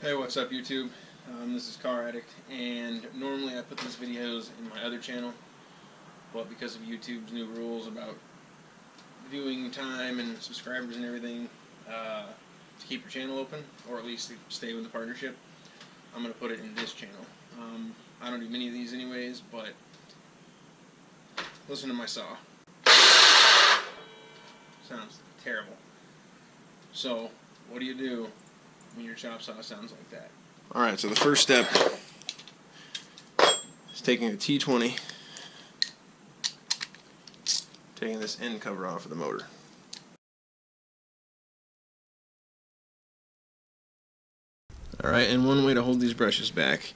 Hey, what's up YouTube? This is Car Addict, and normally I put these videos in my other channel, but because of YouTube's new rules about viewing time and subscribers and everything, to keep your channel open, or at least to stay with the partnership, I'm going to put it in this channel. I don't do many of these anyways, but listen to my saw. Sounds terrible. So, what do you do when your chop saw sounds like that? Alright, so the first step is taking a T20, taking this end cover off of the motor. Alright, and one way to hold these brushes back,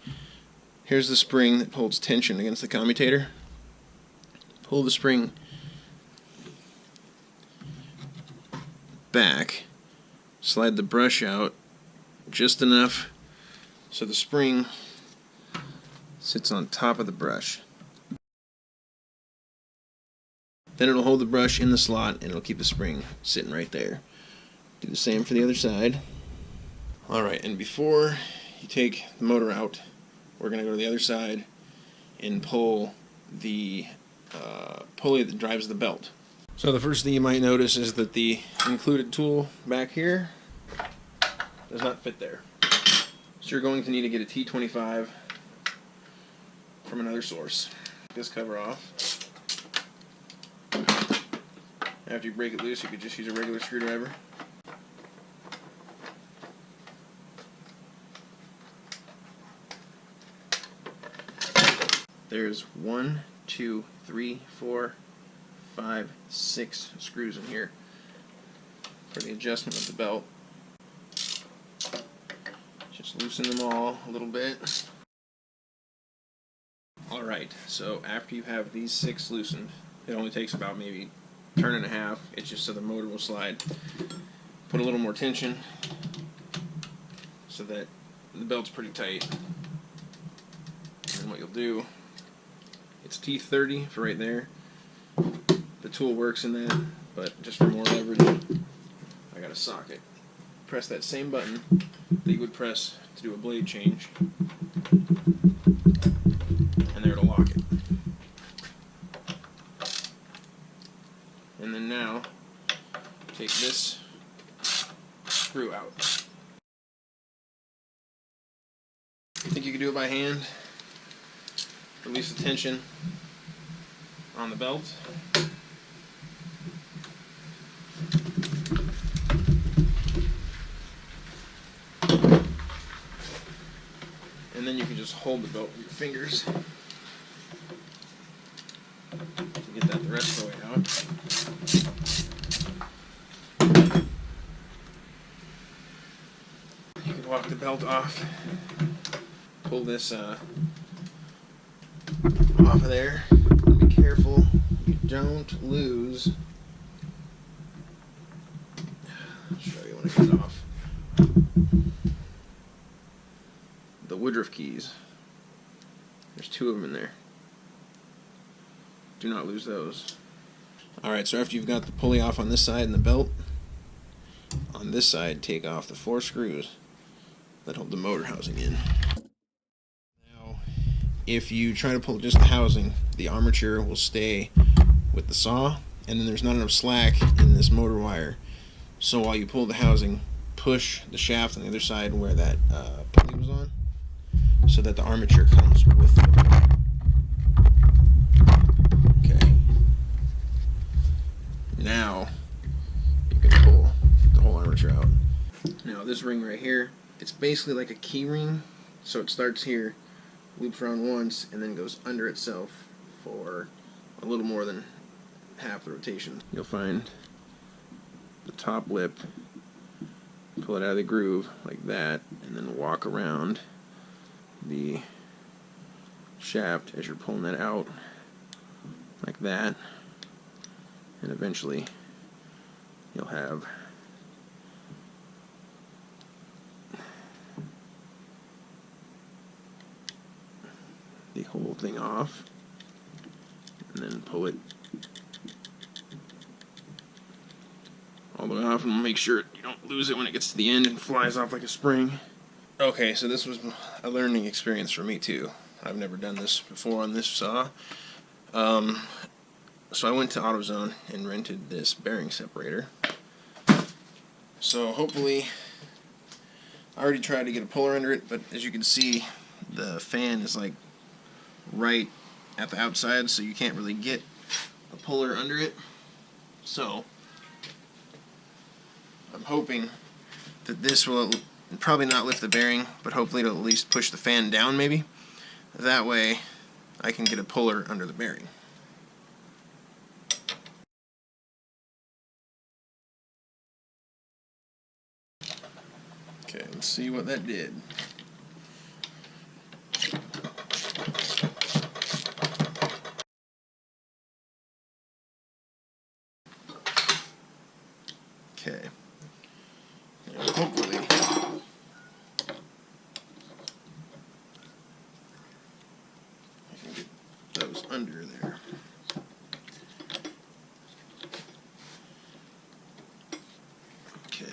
here's the spring that holds tension against the commutator. Pull the spring back, slide the brush out just enough so the spring sits on top of the brush. Then it'll hold the brush in the slot and it'll keep the spring sitting right there. Do the same for the other side. Alright, and before you take the motor out, we're going to go to the other side and pull the pulley that drives the belt. So the first thing you might notice is that the included tool back here does not fit there. So you're going to need to get a T25 from another source. Take this cover off. After you break it loose, you could just use a regular screwdriver. There's 1, 2, 3, 4, 5, 6 screws in here for the adjustment of the belt. Just loosen them all a little bit. Alright, so after you have these 6 loosened, it only takes about maybe a turn and a half. It's just so the motor will slide. Put a little more tension so that the belt's pretty tight. And then what you'll do, it's T30 for right there. The tool works in that, but just for more leverage, I got a socket. Press that same button that you would press to do a blade change, and there to lock it. And then now, take this screw out. I think you can do it by hand. Release the tension on the belt. And then you can just hold the belt with your fingers to get that the rest of the way out. You can walk the belt off, pull this off of there. Be careful you don't lose. I'll show you when I get it off. The Woodruff keys. There's 2 of them in there. Do not lose those. Alright, so after you've got the pulley off on this side and the belt, on this side take off the 4 screws that hold the motor housing in. Now, if you try to pull just the housing, the armature will stay with the saw, and then there's not enough slack in this motor wire. So while you pull the housing, push the shaft on the other side where that pulley was on, so that the armature comes with it. Okay. Now you can pull the whole armature out. Now this ring right here, it's basically like a key ring. So it starts here, loops around once, and then goes under itself for a little more than half the rotation. You'll find the top lip, pull it out of the groove like that, and then walk around the shaft as you're pulling that out like that, and eventually you'll have the whole thing off, and then pull it all the way off, and make sure you don't lose it when it gets to the end and flies off like a spring. Okay, so this was a learning experience for me too. I've never done this before on this saw. So I went to AutoZone and rented this bearing separator. So hopefully, I already tried to get a puller under it, but as you can see, the fan is like right at the outside, so you can't really get a puller under it. So I'm hoping that this will probably not lift the bearing, but hopefully it'll at least push the fan down maybe. That way I can get a puller under the bearing. Okay, let's see what that did. Okay. And hopefully I can get those under there. Okay.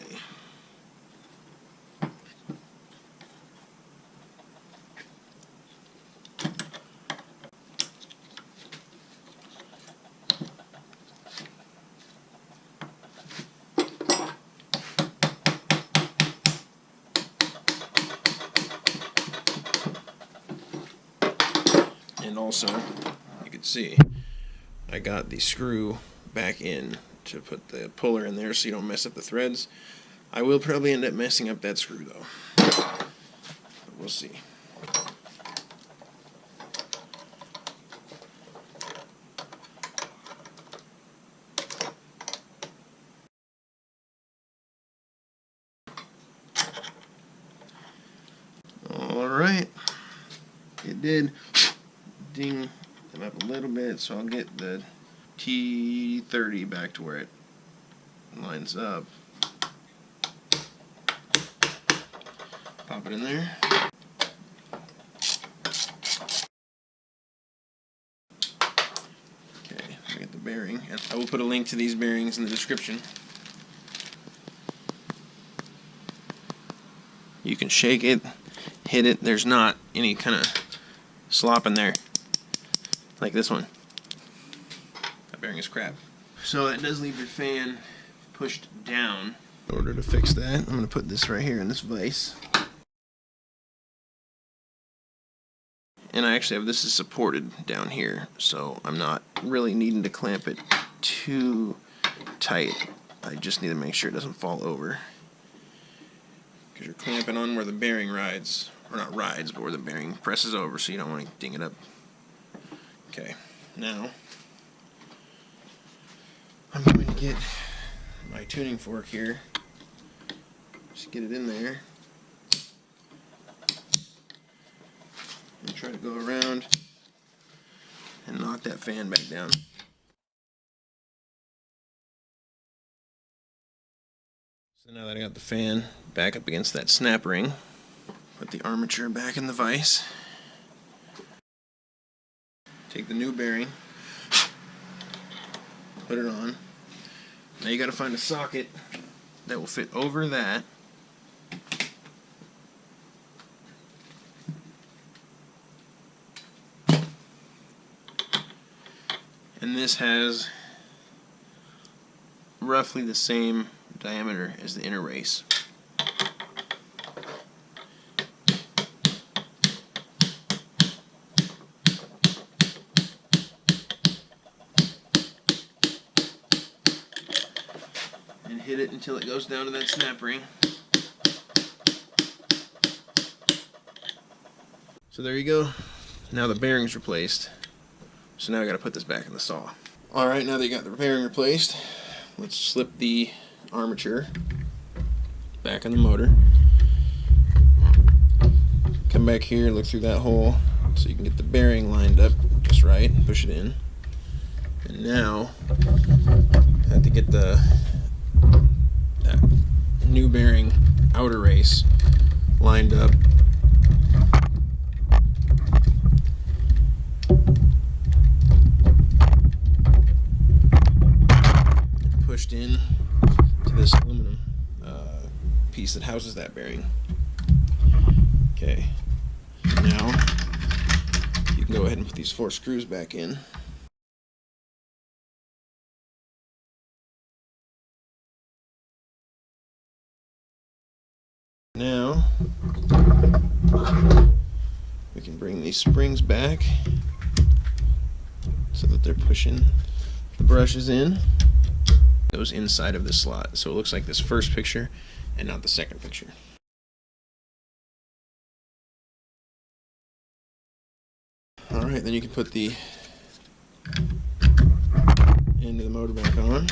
And also, you can see, I got the screw back in to put the puller in there so you don't mess up the threads. I will probably end up messing up that screw though. But we'll see. Alright. It did ding them up a little bit, so I'll get the T30 back to where it lines up. Pop it in there. Okay, I get the bearing. I will put a link to these bearings in the description. You can shake it, hit it. There's not any kind of slop in there like this one. That bearing is crap. So that does leave your fan pushed down. In order to fix that, I'm going to put this right here in this vise. And I actually have this is supported down here, so I'm not really needing to clamp it too tight. I just need to make sure it doesn't fall over. Because you're clamping on where the bearing rides, or not rides, but where the bearing presses over, so you don't want to ding it up. Okay, now I'm going to get my tuning fork here. Just get it in there. And try to go around and knock that fan back down. So now that I got the fan back up against that snap ring, put the armature back in the vise. Take the new bearing, put it on. Now you got to find a socket that will fit over that. And this has roughly the same diameter as the inner race. And hit it until it goes down to that snap ring. So there you go. Now the bearing's replaced. So now I got to put this back in the saw. Alright, now that you got the bearing replaced, let's slip the armature back in the motor. Come back here, look through that hole so you can get the bearing lined up just right and push it in. And now I have to get that new bearing outer race lined up. Pushed in to this aluminum piece that houses that bearing. Okay, now you can go ahead and put these 4 screws back in. Now we can bring these springs back so that they're pushing the brushes in. Goes inside of the slot, so it looks like this first picture and not the second picture. Alright, then you can put the end of the motor back on,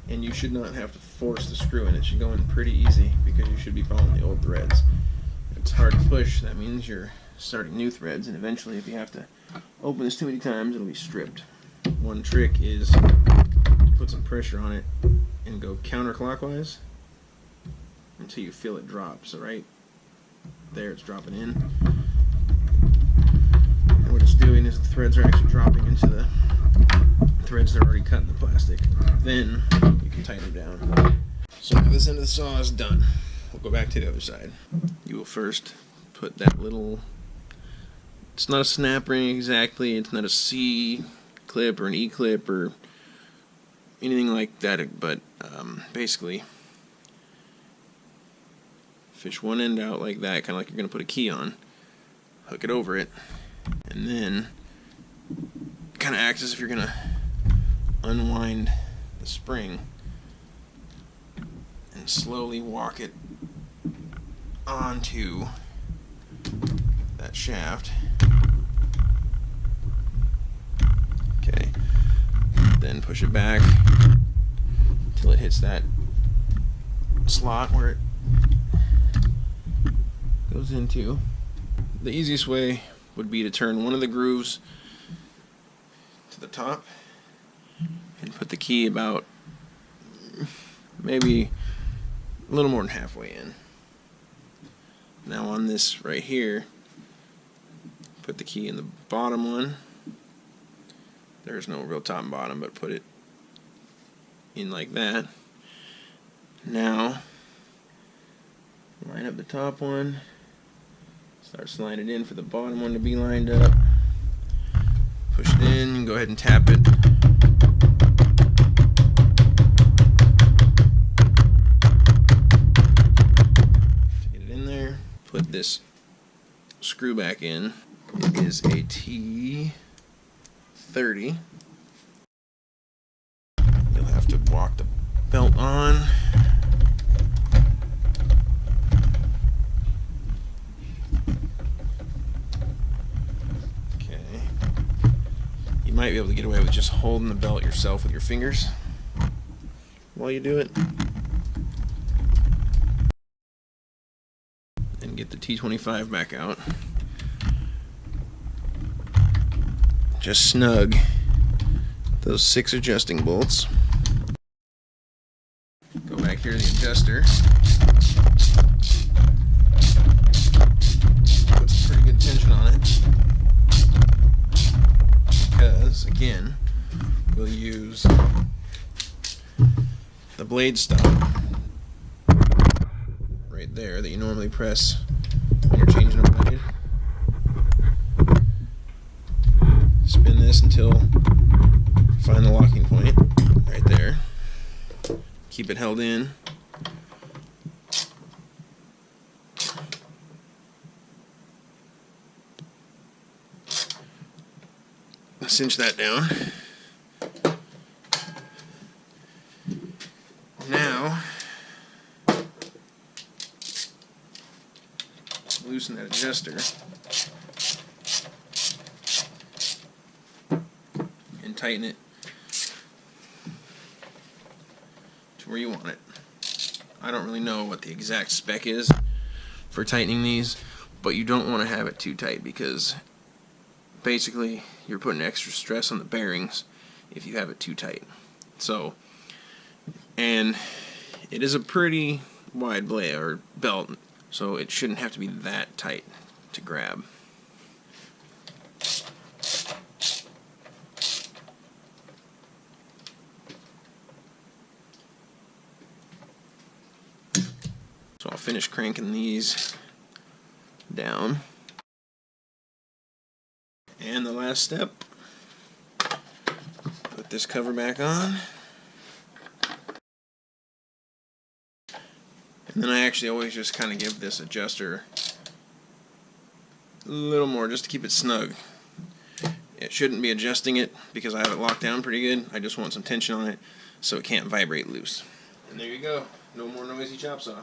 and you should not have to force the screw in. It should go in pretty easy because you should be following the old threads. If it's hard to push, that means you're starting new threads, and eventually if you have to open this too many times, it'll be stripped. One trick is put some pressure on it and go counterclockwise until you feel it drop. So right there it's dropping in. And what it's doing is the threads are actually dropping into the threads that are already cut in the plastic. Then you can tighten them down. So now this end of the saw is done. We'll go back to the other side. You will first put that little, it's not a snap ring exactly, it's not a C clip or an E clip or anything like that, but basically fish one end out like that, kind of like you're going to put a key on, hook it over it, and then kind of acts as if you're going to unwind the spring and slowly walk it onto that shaft. Okay, then push it back until it hits that slot where it goes into. The easiest way would be to turn one of the grooves to the top and put the key about maybe a little more than halfway in. Now on this right here, put the key in the bottom one. There's no real top and bottom, but put it in like that. Now line up the top one, start sliding it in for the bottom one to be lined up. Push it in and go ahead and tap it. To get it in there, put this screw back in. It is a T30. You'll have to walk the belt on. Okay. You might be able to get away with just holding the belt yourself with your fingers while you do it. And get the T25 back out. Just snug those 6 adjusting bolts. Go back here to the adjuster. Put some pretty good tension on it. Because, again, we'll use the blade stop right there that you normally press when you're changing a blade. Spin this until find the locking point right there. Keep it held in. Cinch that down. Now loosen that adjuster and tighten it to where you want it. I don't really know what the exact spec is for tightening these, but you don't want to have it too tight because basically you're putting extra stress on the bearings if you have it too tight. So, and it is a pretty wide blade or belt, so it shouldn't have to be that tight to grab. So I'll finish cranking these down. And the last step, put this cover back on. And then I actually always just kind of give this adjuster a little more just to keep it snug. It shouldn't be adjusting it because I have it locked down pretty good. I just want some tension on it so it can't vibrate loose. And there you go. No more noisy chop saw.